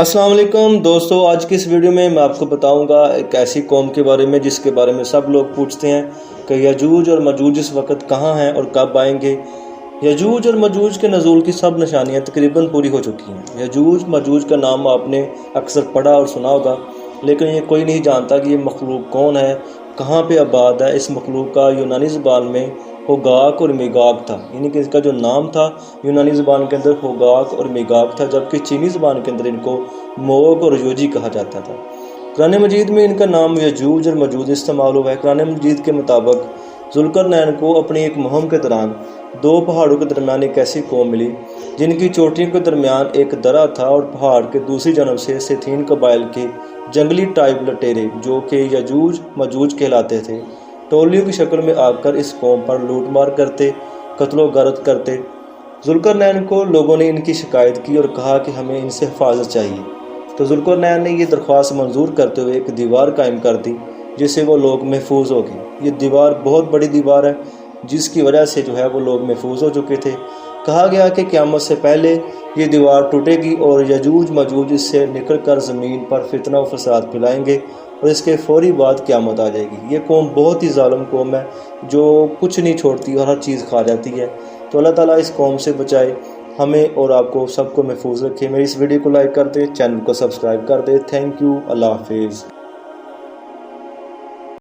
अस्सलाम वालेकुम दोस्तों, आज की इस वीडियो में मैं आपको बताऊंगा एक ऐसी कौम के बारे में जिसके बारे में सब लोग पूछते हैं कि यजूज और मजूज इस वक्त कहाँ हैं और कब आएंगे। यजूज और मजूज के नज़ूल की सब निशानियां तकरीबन पूरी हो चुकी हैं। यजूज मजूज का नाम आपने अक्सर पढ़ा और सुना होगा, लेकिन ये कोई नहीं जानता कि ये मखलूक कौन है, कहाँ पे आबाद है। इस मखलूक का यूनानी ज़बान में होगाक और मेगाक था, यानी कि इसका जो नाम था यूनानी ज़बान के अंदर होगाक और मेगाक था, जबकि चीनी ज़बान के अंदर इनको मोग और योजी कहा जाता था। कुरान मजीद में इनका नाम यजूज और मजूज इस्तेमाल हुआ है। कुरान मजीद के मुताबिक जुल्करनैन को अपनी एक मुहिम के दौरान दो पहाड़ों के दरमियान एक ऐसी कौम मिली जिनकी चोटियों के दरमियान एक दरा था और पहाड़ के दूसरी जानब से सेथीन कबाइल के जंगली टाइप लटेरे जो कि यजूज मजूज कहलाते थे, टोलियों की शक्ल में आकर इस कौम पर लूटमार करते, कत्लो गारत करते। जुल्करनैन को लोगों ने इनकी शिकायत की और कहा कि हमें इनसे हिफाजत चाहिए, तो जुल्करनैन ने ये दरख्वास्त मंजूर करते हुए एक दीवार कायम कर दी जिससे वो लोग महफूज हो गए। ये दीवार बहुत बड़ी दीवार है जिसकी वजह से जो है वो लोग महफूज हो चुके थे। कहा गया कि क़यामत से पहले ये दीवार टूटेगी और यजूज मजूज इससे निकल कर ज़मीन पर फितना और फसाद फैलाएंगे और इसके फौरी बाद क़यामत आ जाएगी। ये कौम बहुत ही ज़ालिम कौम है जो कुछ नहीं छोड़ती और हर चीज़ खा जाती है। तो अल्लाह ताला इस कौम से बचाए, हमें और आपको सबको महफूज रखे। मेरी इस वीडियो को लाइक कर दे, चैनल को सब्सक्राइब कर दे। थैंक यू, अल्लाह हाफिज़।